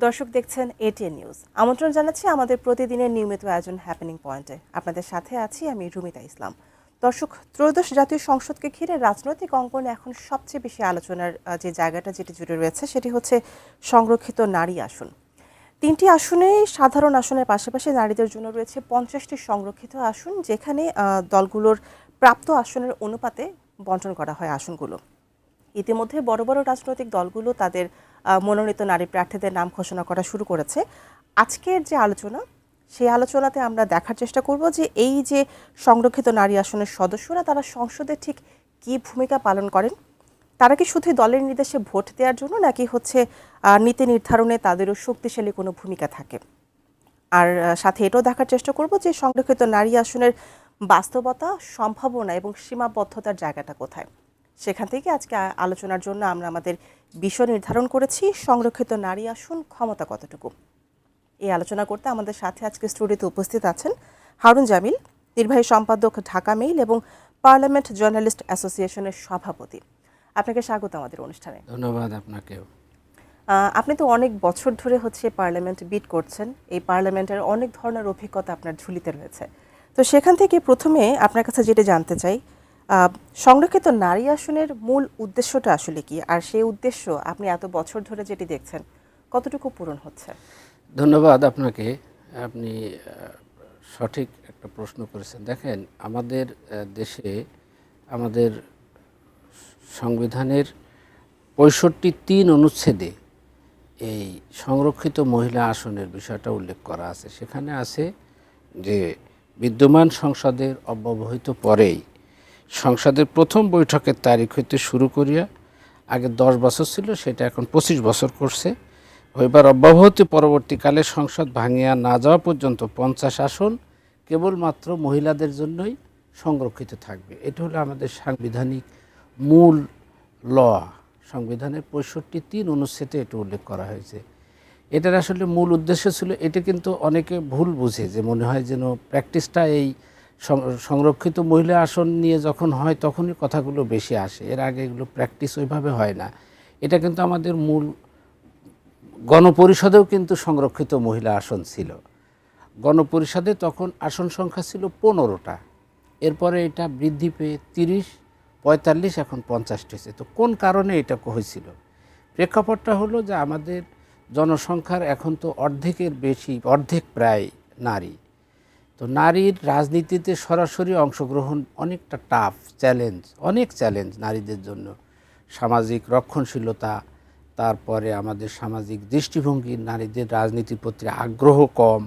দর্শক দেখছেন ATN news. আমন্ত্রণ জানাচ্ছি আমাদের প্রতিদিনের নিয়মিত আয়োজন হ্যাপেনিং পয়েন্টে। আপনাদের সাথে আছি আমি রুমিতা ইসলাম। দর্শক, ত্রয়োদশ জাতীয় সংসদকে ঘিরে রাজনৈতিক অঙ্গনে এখন সবচেয়ে বেশি আলোচনার যে জায়গাটা যেটি জুড়ে রয়েছে সেটি হচ্ছে সংরক্ষিত নারী আসন। 3টি আসনে সাধারণ আসনের পাশাপাশি নারীদের জন্য রয়েছে 50টি সংরক্ষিত আসন, যেখানে দলগুলোর প্রাপ্ত আসনের অনুপাতে বণ্টন করা হয় আসনগুলো। ইতিমধ্যে বড় বড় রাজনৈতিক দলগুলো তাদের মনোনীত নারী প্রার্থীদের নাম ঘোষণা করা শুরু করেছে। আজকের যে আলোচনা, সেই আলোচনাতে আমরা দেখার চেষ্টা করব যে এই যে সংরক্ষিত নারী আসনের সদস্যরা তারা সংসদে ঠিক কী ভূমিকা পালন করেন। তারা কি শুধু দলের নির্দেশে ভোট দেওয়ার জন্য, নাকি হচ্ছে নীতি নির্ধারণে তাদেরও শক্তিশালী কোনো ভূমিকা থাকে। আর সাথে এটাও দেখার চেষ্টা করব যে সংরক্ষিত নারী আসনের বাস্তবতা, সম্ভাবনা এবং সীমাবদ্ধতার জায়গাটা কোথায়। সেখান থেকে আজকে আলোচনার জন্য আমরা আমাদের বিষয় নির্ধারণ করেছি সংরক্ষিত নারী আসন ক্ষমতা কতটুকু। এই আলোচনা করতে আমাদের সাথে আজকে স্টুডিওতে উপস্থিত আছেন হারুন জামিল, নির্বাহী সম্পাদক, ঢাকা মেইল এবং পার্লামেন্ট জার্নালিস্ট অ্যাসোসিয়েশনের সভাপতি। আপনাকে স্বাগত আমাদের অনুষ্ঠানে। ধন্যবাদ আপনাকেও। আপনি তো অনেক বছর ধরে হচ্ছে পার্লামেন্ট বিট করছেন। এই পার্লামেন্টের অনেক ধরনের অভিজ্ঞতা আপনার ঝুলিতে রয়েছে। তো সেখান থেকে প্রথমে আপনার কাছে যেটা জানতে চাই, সংরক্ষিত নারী আসনের মূল উদ্দেশ্যটা আসলে কি, আর সেই উদ্দেশ্য আপনি এত বছর ধরে যেটি দেখছেন কতটুকু পূরণ হচ্ছে? ধন্যবাদ আপনাকে। আপনি সঠিক একটা প্রশ্ন করেছেন। দেখেন, আমাদের দেশে আমাদের সংবিধানের 65(3) অনুচ্ছেদে এই সংরক্ষিত মহিলা আসনের বিষয়টা উল্লেখ করা আছে। সেখানে আছে যে বিদ্যমান সংসদের অব্যবহিত পরেই সংসদের প্রথম বৈঠকের তারিখ হইতে শুরু করিয়া, আগে 10 বছর ছিল, সেটা এখন 25 বছর করছে, হইবার অব্যাহতি পরবর্তীকালে সংসদ ভাঙিয়া না যাওয়া পর্যন্ত 50 আসন কেবলমাত্র মহিলাদের জন্যই সংরক্ষিত থাকবে। এটা হলো আমাদের সাংবিধানিক মূল ল। সংবিধানের 65(3) অনুচ্ছেদে এটা উল্লেখ করা হয়েছে। এটার আসলে মূল উদ্দেশ্য ছিল, এটা কিন্তু অনেকে ভুল বুঝে, যে মনে হয় যেন প্র্যাকটিসটা এই সংরক্ষিত মহিলা আসন নিয়ে যখন হয় তখনই কথাগুলো বেশি আসে। এর আগে এগুলো প্র্যাকটিস ওইভাবে হয় না। এটা কিন্তু আমাদের মূল গণপরিষদেও কিন্তু সংরক্ষিত মহিলা আসন ছিল। গণপরিষদে তখন আসন সংখ্যা ছিল 15টা। এরপরে এটা বৃদ্ধি পেয়ে 30, 45, এখন 50 হয়েছে। তো কোন কারণে এটা হয়েছিল? প্রেক্ষাপটটা হলো যে আমাদের জনসংখ্যার এখন তো অর্ধেকের বেশি, অর্ধেক প্রায় নারী। তো নারীর রাজনীতিতে সরাসরি অংশগ্রহণ অনেকটা টাফ, চ্যালেঞ্জ, অনেক চ্যালেঞ্জ নারীদের জন্য। সামাজিক রক্ষণশীলতা, তারপরে আমাদের সামাজিক দৃষ্টিভঙ্গি, নারীদের রাজনীতির প্রতি আগ্রহ কম,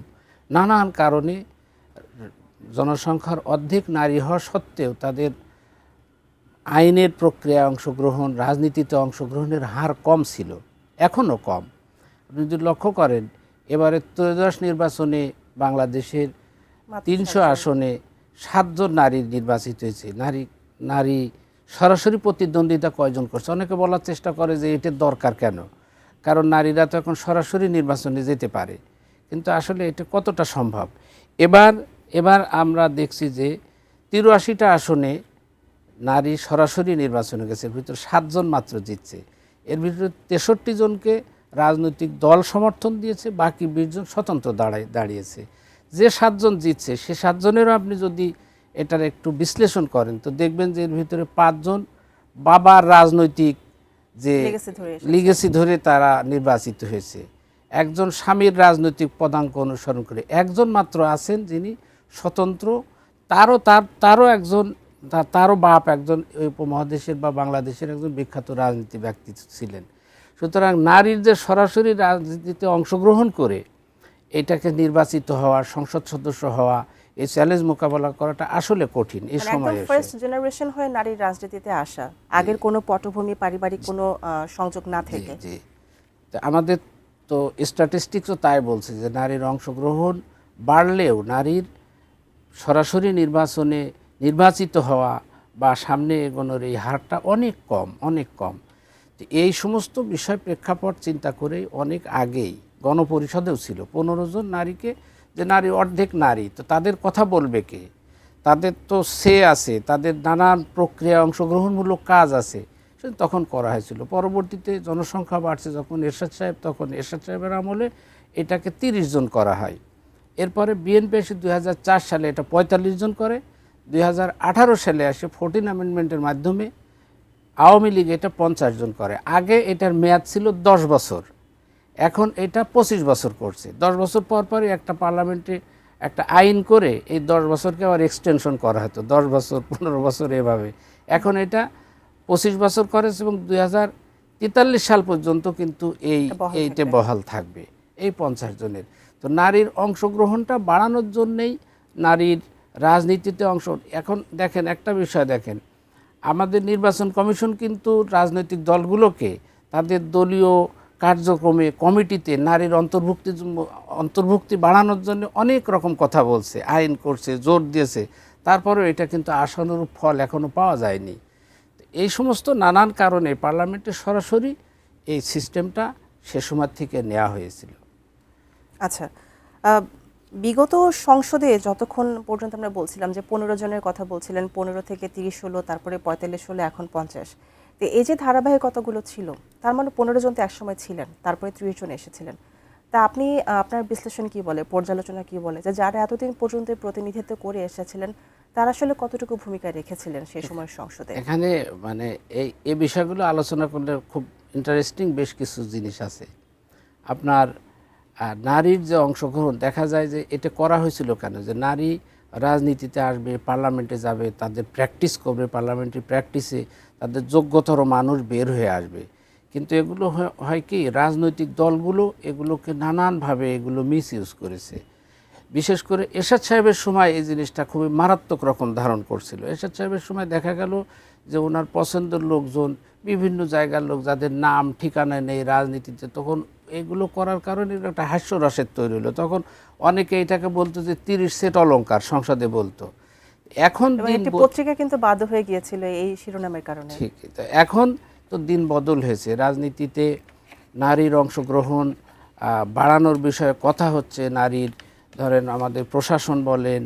নানান কারণে জনসংখ্যার অর্ধেক নারী হওয়া সত্ত্বেও তাদের আইনের প্রক্রিয়ায় অংশগ্রহণ, রাজনীতিতে অংশগ্রহণের হার কম ছিল, এখনও কম। আপনি যদি লক্ষ্য করেন, এবারে ত্রয়োদশ নির্বাচনে বাংলাদেশের 300 আসনে 7 জন নারী নির্বাচিত হয়েছে। নারী সরাসরি প্রতিদ্বন্দ্বিতা কয়জন করছে? অনেকে বলার চেষ্টা করে যে এটার দরকার কেন, কারণ নারীরা তো এখন সরাসরি নির্বাচনে যেতে পারে। কিন্তু আসলে এটা কতটা সম্ভব? এবার আমরা দেখছি যে 83টা আসনে নারী সরাসরি নির্বাচনে গেছে, এর ভিতরে 7 জন মাত্র জিতছে। এর ভিতরে 63 জনকে রাজনৈতিক দল সমর্থন দিয়েছে, বাকি 20 জন স্বতন্ত্র দাঁড়িয়েছে। যে 7 জন জিতছে, সে 7 জনেরও আপনি যদি এটার একটু বিশ্লেষণ করেন তো দেখবেন যে এর ভিতরে 5 জন বাবার রাজনৈতিক যে লিগেসি ধরে তারা নির্বাচিত হয়েছে। একজন স্বামীর রাজনৈতিক পদাঙ্ক অনুসরণ করে, একজন মাত্র আছেন যিনি স্বতন্ত্র, তারও একজন, তারও বাপ একজন উপমহাদেশের বা বাংলাদেশের একজন বিখ্যাত রাজনীতি ব্যক্তি ছিলেন। সুতরাং নারীর যে সরাসরি রাজনীতিতে অংশগ্রহণ করে এটাকে নির্বাচিত হওয়া, সংসদ সদস্য হওয়া, এই চ্যালেঞ্জ মোকাবেলা করাটা আসলে কঠিন। এই সময় ফার্স্ট জেনারেশন হয়ে নারীর রাজনীতিতে আসা, আগের কোনো পটভূমি, পারিবারিক কোনো সংযোগ না থেকে। জি, আমাদের তো স্ট্যাটিস্টিক্সও তাই বলছে যে নারীর অংশগ্রহণ বাড়লেও নারীর সরাসরি নির্বাচনে নির্বাচিত হওয়া বা সামনে এগোনোর এই হারটা অনেক কম, অনেক কম। এই সমস্ত বিষয় প্রেক্ষাপট চিন্তা করেই অনেক আগেই গণপরিষদেও ছিল 15 জন নারীকে, যে নারী অর্ধেক নারী, তো তাদের কথা বলবে কে? তাদের তো সে আছে, তাদের নানান প্রক্রিয়া অংশগ্রহণমূলক কাজ আছে, তখন করা হয়েছিল। পরবর্তীতে জনসংখ্যা বাড়ছে যখন এরশাদ সাহেব, তখন এরশাদ সাহেবের আমলে এটাকে 30 জন করা হয়। এরপরে বিএনপি এসে 2004 সালে এটা 45 জন করে। 2018 সালে আসে 14 অ্যামেন্ডমেন্টের মাধ্যমে আওয়ামী লীগ এটা 50 জন করে। আগে এটার মেয়াদ ছিল 10 বছর, এখন এটা 25 বছর করছে। 10 বছর পর পরই একটা পার্লামেন্টে একটা আইন করে এই 10 বছরকে আবার এক্সটেনশন করা হতো, 10 বছর 15 বছর এভাবে। এখন এটা 25 বছর করেছে এবং 2043 সাল পর্যন্ত কিন্তু এইটা বহাল থাকবে, এই 50 জনের। তো নারীর অংশগ্রহণটা বাড়ানোর জন্যেই নারীর রাজনীতিতে অংশ। এখন দেখেন একটা বিষয় দেখেন, আমাদের নির্বাচন কমিশন কিন্তু রাজনৈতিক দলগুলোকে তাদের দলীয় কার্যক্রমে কমিটিতে নারীর অন্তর্ভুক্তি বাড়ানোর জন্য অনেক রকম কথা বলছে, আইন করছে, জোর দিয়েছে। তারপরেও এটা কিন্তু আশানুরূপ ফল এখনও পাওয়া যায়নি। এই সমস্ত নানান কারণে পার্লামেন্টে সরাসরি এই সিস্টেমটা সে সময় থেকে নেওয়া হয়েছিল। আচ্ছা, বিগত সংসদে যতক্ষণ পর্যন্ত আমরা বলছিলাম যে 15 জনের কথা বলছিলেন, 15 থেকে 30 হলো, তারপরে 45 হলো, এখন 50। তো এই যে ধারাবাহিকতাগুলো ছিল, তার মানে 15 জন তো একসময় ছিলেন, তারপরে 30 জন এসেছিলেন। তা আপনি আপনার বিশ্লেষণ কি বলে, পর্যালোচনা কি বলে, যে যারা এতদিন পর্যন্ত প্রতিনিধিত্ব করে এসেছিলেন তারা আসলে কতটুকু ভূমিকা রেখেছিলেন সেই সময়ের সংসদে? এখানে মানে এই বিষয়গুলো আলোচনা করলে খুব ইন্টারেস্টিং বেশ কিছু জিনিস আছে। আপনার নারীর যে অংশগ্রহণ দেখা যায় যে এটা করা হয়েছিল কেন, যে নারী রাজনীতিতে আসবে, পার্লামেন্টে যাবে, তাদের প্র্যাকটিস করবে, পার্লামেন্টারি প্র্যাকটিসে তাদের যোগ্যতর মানুষ বের হয়ে আসবে। কিন্তু এগুলো হয় কি, রাজনৈতিক দলগুলো এগুলোকে নানানভাবে এগুলো মিস ইউজ করেছে। বিশেষ করে এরশাদ সাহেবের সময় এই জিনিসটা খুবই মারাত্মক রকম ধারণ করছিল। এরশাদ সাহেবের সময় দেখা গেল যে ওনার পছন্দের লোকজন, বিভিন্ন জায়গার লোক যাদের নাম ঠিকানা নেই রাজনীতিতে, তখন এগুলো করার কারণে একটা হাস্যরসের তৈরি হলো। তখন অনেকে এটাকে বলতো যে 30 সেট অলঙ্কার সংসদে বলতো। এখন পত্রিকা কিন্তু বাধ্য হয়ে গিয়েছিল এই শিরোনামের কারণে। ঠিক, এখন তো দিন বদল হয়েছে, রাজনীতিতে নারীর অংশগ্রহণ বাড়ানোর বিষয়ে কথা হচ্ছে। নারীর ধরেন আমাদের প্রশাসন বলেন,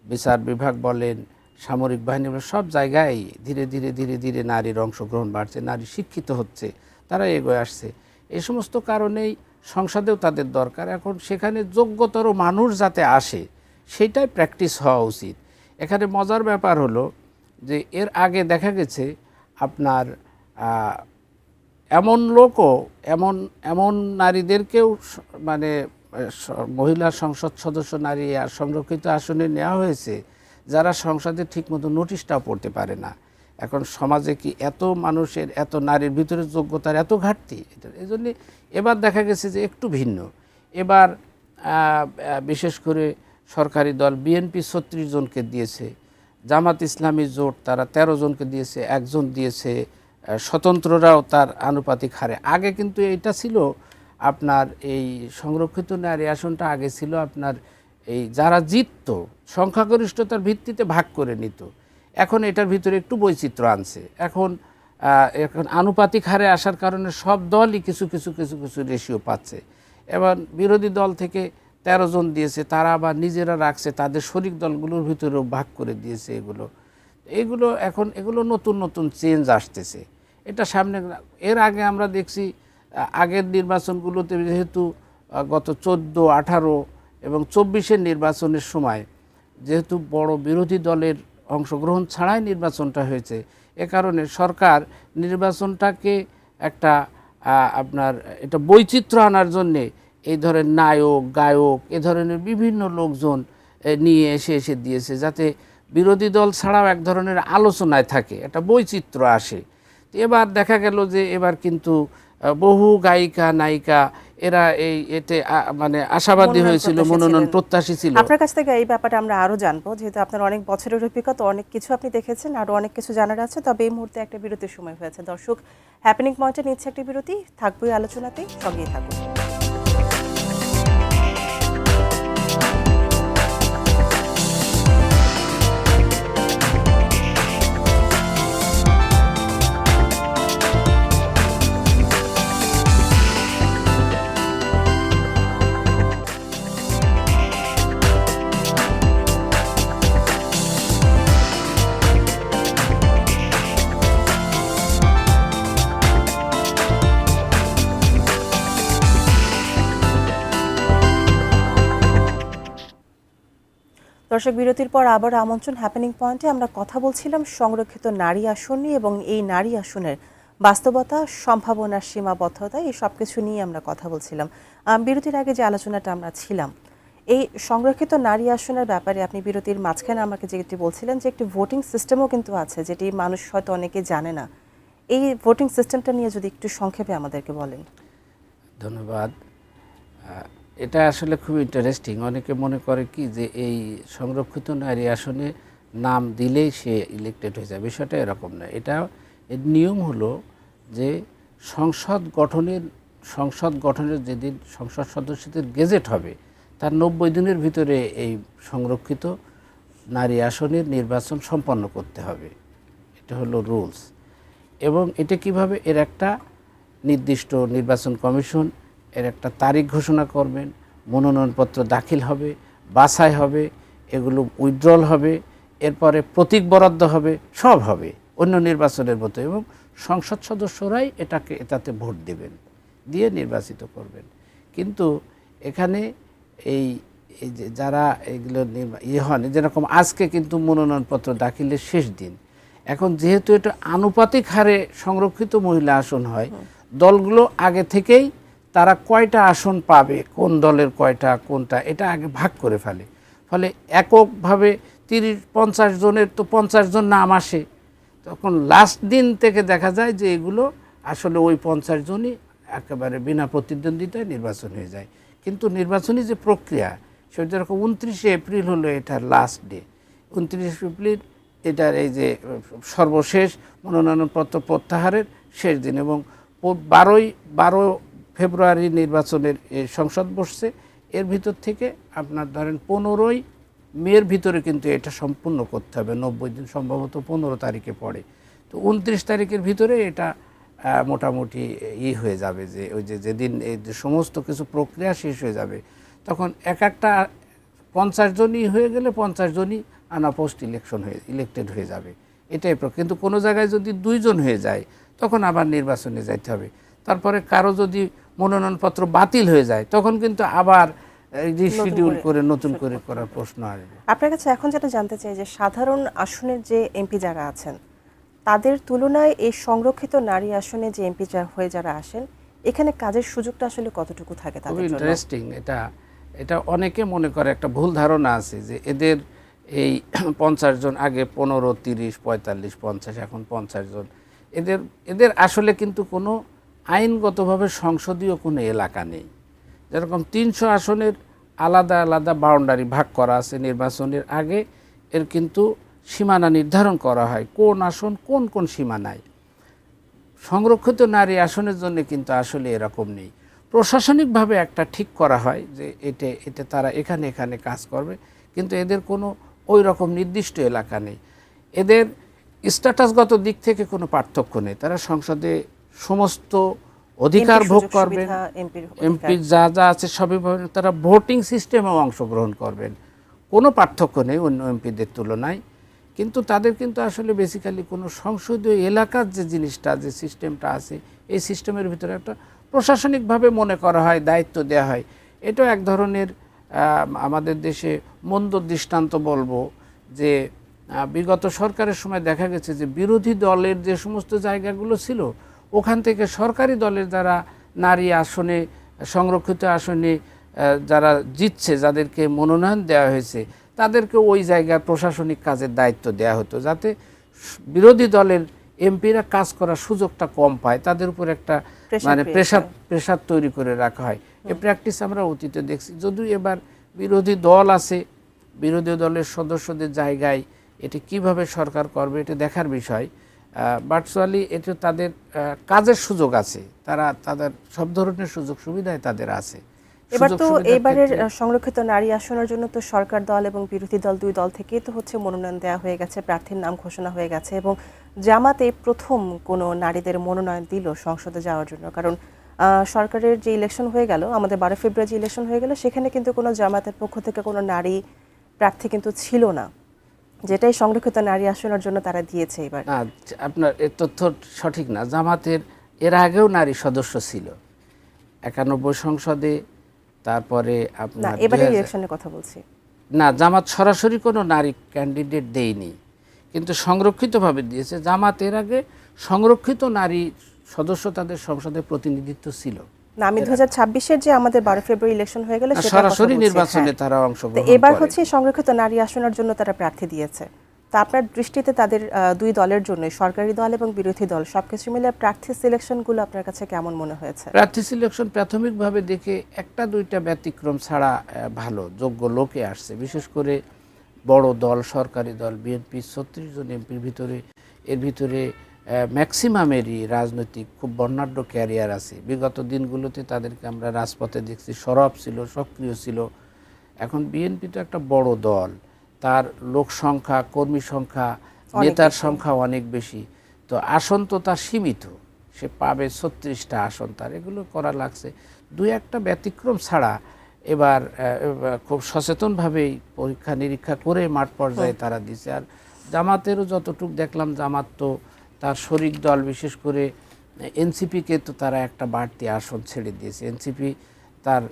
বিচার বিভাগ বলেন, সামরিক বাহিনী বলেন, সব জায়গায় ধীরে ধীরে ধীরে ধীরে নারীর অংশগ্রহণ বাড়ছে, নারী শিক্ষিত হচ্ছে, তারা এগোয়ে আসছে। এই সমস্ত কারণেই সংসদেও তাদের দরকার। এখন সেখানে যোগ্যতর মানুষ যাতে আসে সেটাই প্র্যাকটিস হওয়া উচিত। এখানে মজার ব্যাপার হলো যে এর আগে দেখা গেছে আপনার এমন লোকও এমন নারীদেরকেও মানে মহিলা সংসদ সদস্য নারী আর সংরক্ষিত আসনে নেওয়া হয়েছে যারা সংসদে ঠিকমতো নোটিশটাও পড়তে পারে না। এখন সমাজে কি এত মানুষের, এত নারীর ভিতরে যোগ্যতার এত ঘাটতি, এই জন্যে এবার দেখা গেছে যে একটু ভিন্ন। এবার বিশেষ করে সরকারি দল বিএনপি 36 জনকে দিয়েছে, জামাত ইসলামী জোট তারা 13 জনকে দিয়েছে, একজন দিয়েছে, স্বতন্ত্ররাও তার আনুপাতিক হারে। আগে কিন্তু এটা ছিল আপনার এই সংরক্ষিত নারী আসনটা আগে ছিল আপনার এই যারা জিতত সংখ্যাগরিষ্ঠতার ভিত্তিতে ভাগ করে নিত। এখন এটার ভিতরে একটু বৈচিত্র্য আনছে। এখন আনুপাতিক হারে আসার কারণে সব দলই কিছু কিছু কিছু কিছু রেশিও পাচ্ছে। এবার বিরোধী দল থেকে 13 জন দিয়েছে, তারা আবার নিজেরা রাখছে, তাদের শরিক দলগুলোর ভিতরেও ভাগ করে দিয়েছে। এগুলো এখন নতুন নতুন চেঞ্জ আসতেছে, এটা সামনে। এর আগে আমরা দেখছি আগের নির্বাচনগুলোতে যেহেতু গত 14, 18 এবং 24-এর নির্বাচনের সময় যেহেতু বড় বিরোধী দলের অংশগ্রহণ ছাড়াই নির্বাচনটা হয়েছে, এ কারণে সরকার নির্বাচনটাকে একটা আপনার এটা বৈচিত্র্য আনার জন্যে এই ধরনের নায়ক, গায়ক, এ ধরনের বিভিন্ন লোকজন নিয়ে এসে দিয়েছে, যাতে বিরোধী দল ছাড়াও এক ধরনের আলোচনায় থাকে, একটা বৈচিত্র্য আসে। এবার দেখা গেল যে এবার কিন্তু বহু গায়িকা নায়িকা এরা এতে মানে আশাবাদী হয়েছিল, মনোনয়ন প্রত্যাশী ছিল। আপনার কাছ থেকে এই ব্যাপারটা আমরা আরো জানবো, যেহেতু আপনার অনেক বছরের অভিজ্ঞতা, অনেক কিছু আপনি দেখেছেন, আরো অনেক কিছু জানার আছে। তবে এই মুহূর্তে একটা বিরতির সময় হয়েছে। দর্শক, হ্যাপেনিং পয়েন্টে নিচ্ছে একটি বিরতি, থাকবোই আলোচনাতেই, সঙ্গেই থাকুন। দর্শক বিরতির পর আবার আমন্ত্রণ হ্যাপেনিং পয়েন্টে আমরা কথা বলছিলাম সংরক্ষিত নারী আসন নিয়ে এবং এই নারী আসনের বাস্তবতা, সম্ভাবনা, সীমাবদ্ধতা এই সব কিছু নিয়ে আমরা কথা বলছিলাম। বিরতির আগে যে আলোচনাটা আমরা ছিলাম, এই সংরক্ষিত নারী আসনের ব্যাপারে আপনি বিরতির মাঝখানে আমাকে যেটি বলছিলেন যে একটি ভোটিং সিস্টেমও কিন্তু আছে, যেটি মানুষ হয়তো অনেকে জানে না। এই ভোটিং সিস্টেমটা নিয়ে যদি একটু সংক্ষেপে আমাদেরকে বলেন। ধন্যবাদ। এটা আসলে খুব ইন্টারেস্টিং। অনেকে মনে করে কি যে এই সংরক্ষিত নারী আসনে নাম দিলেই সে ইলেক্টেড হয়ে যায়। বিষয়টা এরকম না। এটা এর নিয়ম হলো যে সংসদ গঠনের যেদিন সংসদ সদস্যদের গেজেট হবে তার 90 দিনের ভিতরে এই সংরক্ষিত নারী আসনের নির্বাচন সম্পন্ন করতে হবে। এটা হলো রুলস। এবং এটা কিভাবে, এর একটা নির্দিষ্ট নির্বাচন কমিশন এর একটা তারিখ ঘোষণা করবেন, মনোনয়নপত্র দাখিল হবে, বাছাই হবে, এগুলো উইথড্রল হবে, এরপরে প্রতীক বরাদ্দ হবে, সব হবে অন্য নির্বাচনের মতো, এবং সংসদ সদস্যরাই এটাতে ভোট দেবেন, দিয়ে নির্বাচিত করবেন। কিন্তু এখানে এই যে যারা এগুলো হন, যেরকম আজকে কিন্তু মনোনয়নপত্র দাখিলের শেষ দিন, এখন যেহেতু এটা আনুপাতিক হারে সংরক্ষিত মহিলা আসন হয়, দলগুলো আগে থেকেই তারা কয়টা আসন পাবে, কোন দলের কয়টা কোনটা, এটা আগে ভাগ করে ফেলে। ফলে এককভাবে 30-50 জনের তো 50 জন নাম আসে, তখন লাস্ট দিন থেকে দেখা যায় যে এগুলো আসলে ওই 50 জনই একেবারে বিনা প্রতিদ্বন্দ্বিতায় নির্বাচন হয়ে যায়। কিন্তু নির্বাচনী যে প্রক্রিয়া, সেটা যেরকম 29শে এপ্রিল হলো এটার লাস্ট ডে, 29শে এপ্রিল এটার এই যে সর্বশেষ মনোনয়নপত্র প্রত্যাহারের শেষ দিন, এবং 12 ফেব্রুয়ারি নির্বাচনের সংসদ বসছে। এর ভিতর থেকে আপনার ধরেন 15ই মের ভিতরে কিন্তু এটা সম্পূর্ণ করতে হবে। 90 দিন সম্ভবত 15 তারিখে পড়ে। তো 29 তারিখের ভিতরে এটা মোটামুটি হয়ে যাবে, যে ওই যেদিন এই সমস্ত কিছু প্রক্রিয়া শেষ হয়ে যাবে, তখন একটা 50 জনই হয়ে গেলে 50 জনই আনপোস্ট ইলেক্টেড হয়ে যাবে। এটাই কিন্তু কোনো জায়গায় যদি 2 জন হয়ে যায় তখন আবার নির্বাচনে যাইতে হবে। তারপরে কারো যদি মনোনয়নপত্র বাতিল হয়ে যায় তখন কিন্তু আবার রিশিডিউল করে নতুন করে করার প্রশ্ন আসবে। আপনার কাছে এখন যেটা জানতে চাই যে সাধারণ আসনের যে এমপি যারা আছেন তাদের তুলনায় এই সংরক্ষিত নারী আসনে যে এমপি হয়ে যারা আসেন, এখানে কাজের সুযোগটা আসলে কতটুকু থাকে তাদের জন্য? ইন্টারেস্টিং। এটা অনেকে মনে করে, একটা ভুল ধারণা আছে যে এদের এই 50 জন, আগে 15, 30, 45, 50, এখন 50 জন, এদের আসলে কিন্তু কোনো আইনগতভাবে সংসদীয় কোনো এলাকা নেই। যেরকম 300 আসনের আলাদা আলাদা বাউন্ডারি ভাগ করা আছে নির্বাচনের আগে, এর কিন্তু সীমানা নির্ধারণ করা হয় কোন আসন কোন কোন সীমানায়। সংরক্ষিত নারী আসনের জন্য কিন্তু আসলে এরকম নেই। প্রশাসনিকভাবে একটা ঠিক করা হয় যে এটা তারা এখানে এখানে কাজ করবে, কিন্তু এদের কোনো ওই রকম নির্দিষ্ট এলাকা নেই। এদের স্ট্যাটাসগত দিক থেকে কোনো পার্থক্য নেই। তারা সংসদে সমস্ত অধিকার ভোগ করবেন, এমপি যা যা আছে সবই পাবেন। তারা ভোটিং সিস্টেমেও অংশগ্রহণ করবেন, কোনো পার্থক্য নেই অন্য এমপিদের তুলনায়। কিন্তু তাদের কিন্তু আসলে বেসিক্যালি কোনো সংসদীয় এলাকার যে জিনিসটা, যে সিস্টেমটা আছে, এই সিস্টেমের ভিতরে একটা প্রশাসনিকভাবে মনে করা হয়, দায়িত্ব দেওয়া হয়। এটাও এক ধরনের আমাদের দেশে মন্দ দৃষ্টান্ত বলবো, যে বিগত সরকারের সময় দেখা গেছে যে বিরোধী দলের যে সমস্ত জায়গাগুলো ছিল, ওখান থেকে সরকারি দলের যারা নারী আসনে, সংরক্ষিত আসনে যারা জিতছে, যাদেরকে মনোনয়ন দেওয়া হয়েছে, তাদেরকে ওই জায়গার প্রশাসনিক কাজের দায়িত্ব দেওয়া হতো, যাতে বিরোধী দলের এমপিরা কাজ করার সুযোগটা কম পায়, তাদের উপর একটা মানে প্রেশার তৈরি করে রাখা হয়। এই প্র্যাকটিস আমরা অতীতে দেখছি। যদিও এবার বিরোধী দল আছে, বিরোধী দলের সদস্যদের জায়গায় এটি কিভাবে সরকার করবে এটা দেখার বিষয়। ভার্চুয়ালি এটা তাদের কাজের সুযোগ আছে, তাদের সব ধরনের সুযোগ সুবিধায় তাদের আছে। এবার তো এইবারের সংরক্ষিত নারী আসনের জন্য তো সরকার দল এবং বিরোধী দল, দুই দল থেকেই তো হচ্ছে মনোনয়ন দেওয়া হয়ে গেছে, প্রার্থীর নাম ঘোষণা হয়ে গেছে, এবং জামাতে প্রথম কোনো নারীদের মনোনয়ন দিল সংসদে যাওয়ার জন্য। কারণ সরকারের যে ইলেকশন হয়ে গেল, আমাদের 12 ফেব্রুয়ারি যে ইলেকশন হয়ে গেল, সেখানে কিন্তু কোনো জামাতের পক্ষ থেকে কোনো নারী প্রার্থী কিন্তু ছিল না, যেটাই সংরক্ষিত নারী আসনের জন্য তারা দিয়েছে। এবার আপনার এ তথ্য সঠিক না। জামাতের এর আগেও নারী সদস্য ছিল 91 সংসদে, তারপরে আপনার এবারে ইলেকশনের কথা বলছি, না, জামাত সরাসরি কোনো নারী ক্যান্ডিডেট দেয়নি, কিন্তু সংরক্ষিতভাবে দিয়েছে। জামাত এর আগে সংরক্ষিত নারী সদস্য তাদের সংসদে প্রতিনিধিত্ব ছিল না, আমি 2026-এর যে আমাদের 12 ফেব্রুয়ারি ইলেকশন হয়ে গেল সেটা সরাসরি নির্বাচনে তারা অংশগ্রহণ করে। এবার হচ্ছে সংরক্ষিত নারী আসনের জন্য তারা প্রার্থী দিয়েছে। তা আপনার দৃষ্টিতে তাদের দুই দলের জন্য, সরকারি দল এবং বিরোধী দল, সবকিছু মিলে প্রার্থী সিলেকশনগুলো আপনার কাছে কেমন মনে হয়েছে? প্রার্থী সিলেকশন প্রাথমিকভাবে দেখে একটা দুইটা ব্যতিক্রম ছাড়া ভালো যোগ্য লোকে আসছে। বিশেষ করে বড় দল, সরকারি দল বিএনপি 36 জন এমপির ভিতরে এর ভিতরে ম্যাক্সিমামেরই রাজনৈতিক খুব বর্ণাঢ্য ক্যারিয়ার আছে। বিগত দিনগুলোতে তাদেরকে আমরা রাজপথে দেখছি, সরব ছিল, সক্রিয় ছিল। এখন বিএনপি তো একটা বড় দল, তার লোক সংখ্যা, কর্মী সংখ্যা, নেতার সংখ্যা অনেক বেশি, তো আসন তো তার সীমিত, সে পাবে 36টা আসন, তার এগুলো করা লাগছে। দুই একটা ব্যতিক্রম ছাড়া এবার খুব সচেতনভাবেই পরীক্ষা নিরীক্ষা করে মাঠ পর্যায়ে তারা দিছে। আর জামাতেরও যতটুকু দেখলাম, জামাত তো তার শরিক দল বিশেষ করে এনসিপিকে তো তারা একটা বাড়তি আসন ছেড়ে দিয়েছে। এনসিপি তার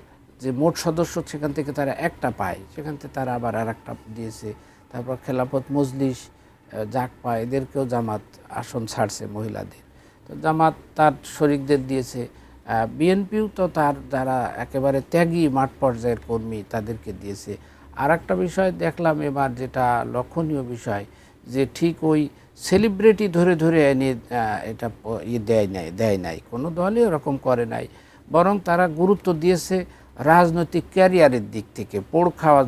যে মোট সদস্য সেখান থেকে তারা একটা পায়, সেখান থেকে তারা আবার আর একটা দিয়েছে। তারপর খেলাফত মজলিস, জাকপা, এদেরকেও জামাত আসন ছাড়ছে মহিলাদের, তো জামাত তার শরিকদের দিয়েছে। বিএনপিও তো তার যারা একেবারে ত্যাগী মাঠ পর্যায়ের কর্মী তাদেরকে দিয়েছে। আর একটা বিষয় দেখলাম এবার, যেটা লক্ষণীয় বিষয়, যে ঠিক ওই সেলিব্রিটি ধরে ধরে এনে এটা দেয় নাই, কোনো দলই ওরকম করে নাই, বরং তারা গুরুত্ব দিয়েছে রাজনৈতিক ক্যারিয়ারের দিক থেকে। পোড় খাওয়া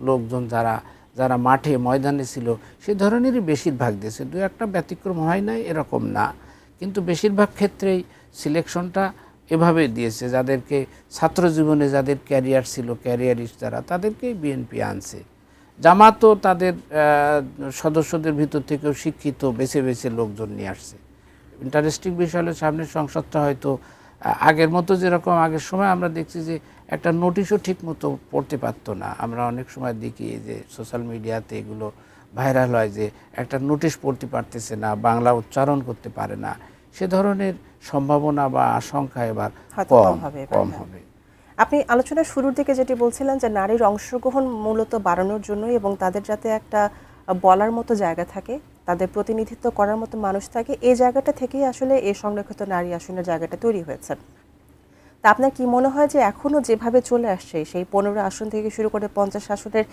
লোকজন যারা যারা মাঠে ময়দানে ছিল সে ধরনেরই বেশিরভাগ দিয়েছে। দু একটা ব্যতিক্রম হয় নাই এরকম না, কিন্তু বেশিরভাগ ক্ষেত্রেই সিলেকশনটা এভাবে দিয়েছে, যাদেরকে ছাত্র জীবনে যাদের ক্যারিয়ার ছিল, ক্যারিয়ারিস্ট যারা, তাদেরকেই বিএনপি আনছে। জামাতও তাদের সদস্যদের ভিতর থেকেও শিক্ষিত বেছে বেছে লোকজন নিয়ে আসছে। ইন্টারেস্টিং বিষয় হলো, সামনের সংসদটা হয়তো আগের মতো, যেরকম আগের সময় আমরা দেখছি যে একটা নোটিশও ঠিক মতো পড়তে পারতো না। আমরা অনেক সময় দেখি যে সোশ্যাল মিডিয়াতে এগুলো ভাইরাল হয় যে একটা নোটিশ পড়তে পারতেছে না, বাংলা উচ্চারণ করতে পারে না। সে ধরনের সম্ভাবনা বা আশঙ্কা এবার কম হবে। আপনি আলোচনার শুরুর দিকে যেটি বলছিলেন যে নারীর অংশগ্রহণ মূলত বাড়ানোর জন্য, এবং তাদের যাতে একটা বলার মতো জায়গা থাকে, তাদের প্রতিনিধিত্ব করার মতো মানুষ থাকে, এই জায়গাটা থেকেই আসলে এই সংরক্ষিত নারী আসনের জায়গাটা তৈরি হয়েছে। তা আপনার কি মনে হয় যে এখনও যেভাবে চলে আসছে, সেই 15 আসন থেকে শুরু করে 50 আসনের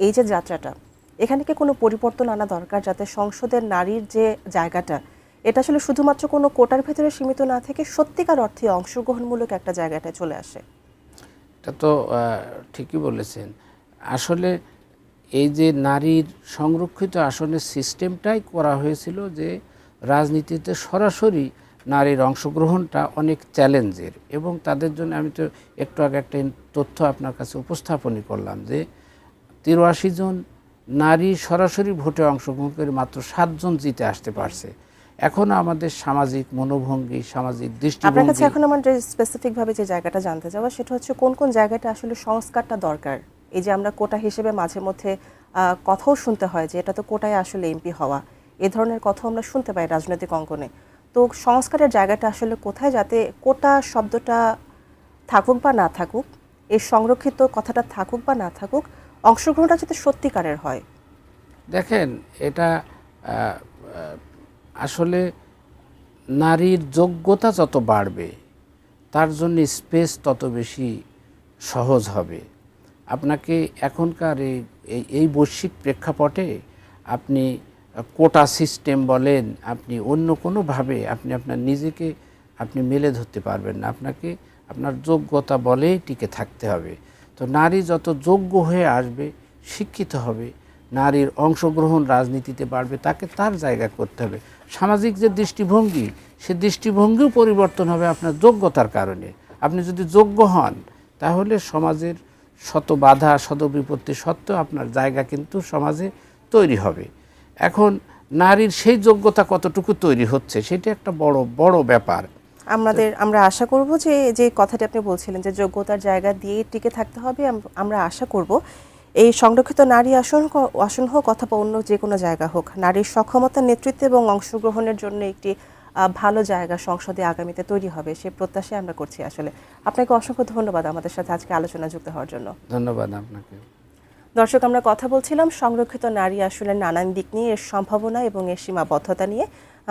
এই যে যাত্রাটা, এখানে কি কোনো পরিবর্তন আনা দরকার, যাতে সংসদের নারীর যে জায়গাটা, এটা আসলে শুধুমাত্র কোনো কোটার ভেতরে সীমিত না থেকে সত্যিকার অর্থে অংশগ্রহণমূলক একটা জায়গাটায় চলে আসে? এটা তো ঠিকই বলেছেন। আসলে এই যে নারীর সংরক্ষিত আসনের সিস্টেমটাই করা হয়েছিল যে রাজনীতিতে সরাসরি নারীর অংশগ্রহণটা অনেক চ্যালেঞ্জের, এবং তাদের জন্য আমি তো একটু আগে একটা তথ্য আপনার কাছে উপস্থাপনই করলাম যে 83 জন নারী সরাসরি ভোটে অংশগ্রহণ করে মাত্র 7 জন জিতে আসতে পারছে। এখন আমাদের সামাজিক মনোভঙ্গি, সামাজিক দৃষ্টিভঙ্গি, আপনার কাছে এখন আমার যে স্পেসিফিকভাবে যে জায়গাটা জানতে যাওয়া, সেটা হচ্ছে কোন কোন জায়গাটা আসলে সংস্কারটা দরকার। এই যে আমরা কোটা হিসেবে মাঝে মধ্যে কথাও শুনতে হয় যে এটা তো কোটায় আসলে এমপি হওয়া, এ ধরনের কথা আমরা শুনতে পাই রাজনৈতিক অঙ্গনে। তো সংস্কারের জায়গাটা আসলে কোথায়, যাতে কোটা শব্দটা থাকুক বা না থাকুক, এই সংরক্ষিত কথাটা থাকুক বা না থাকুক, অংশগ্রহণটা যাতে সত্যিকারের হয়? দেখেন, এটা আসলে নারীর যোগ্যতা যত বাড়বে তার জন্য স্পেস তত বেশি সহজ হবে। আপনাকে এখনকার এই বৈশ্বিক প্রেক্ষাপটে আপনি কোটা সিস্টেম বলেন, আপনি অন্য কোনোভাবে আপনি আপনার নিজেকে আপনি মেলে ধরতে পারবেন না। আপনাকে আপনার যোগ্যতা বলেই টিকে থাকতে হবে। তো নারী যত যোগ্য হয়ে আসবে, শিক্ষিত হবে, নারীর অংশগ্রহণ রাজনীতিতে বাড়বে, তাকে তার জায়গা করতে হবে। সামাজিক যে দৃষ্টিভঙ্গি, সে দৃষ্টিভঙ্গিও পরিবর্তন হবে আপনার যোগ্যতার কারণে। আপনি যদি যোগ্য হন, তাহলে সমাজের শত বাধা, শত বিপত্তি সত্ত্বেও আপনার জায়গা কিন্তু সমাজে তৈরি হবে। এখন নারীর সেই যোগ্যতা কতটুকু তৈরি হচ্ছে, সেটা একটা বড় ব্যাপার। আমরা আশা করব যে যে কথাটি আপনি বলছিলেন যে যোগ্যতার জায়গা দিয়ে টিকে থাকতে হবে, আমরা আশা করব এই সংরক্ষিত নারী আসন হোক অথবা অন্য যে কোনো জায়গা হোক, নারীর সক্ষমতা, নেতৃত্ব এবং অংশগ্রহণের জন্য একটি ভালো জায়গা সংসদে আগামীতে তৈরি হবে, সে প্রত্যাশাই আমরা করছি। আসলে আপনাকে অসংখ্য ধন্যবাদ আমাদের সাথে আজকে আলোচনা যুক্ত হওয়ার জন্য। ধন্যবাদ আপনাকে। দর্শক, আমরা কথা বলছিলাম সংরক্ষিত নারী আসলে নানান দিক নিয়ে, এর সম্ভাবনা এবং এর সীমাবদ্ধতা নিয়ে।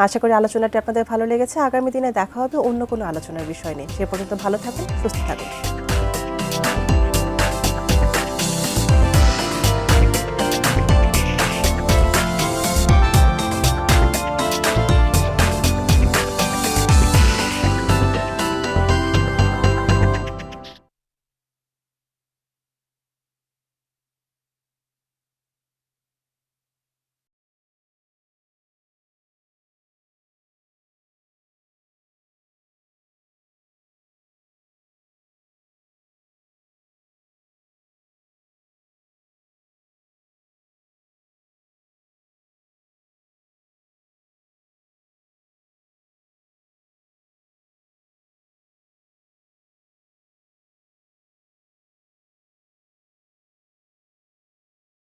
আশা করি আলোচনাটি আপনাদের ভালো লেগেছে। আগামী দিনে দেখা হবে অন্য কোনো আলোচনার বিষয় নিয়ে। সে পর্যন্ত ভালো থাকুন, সুস্থ থাকুন।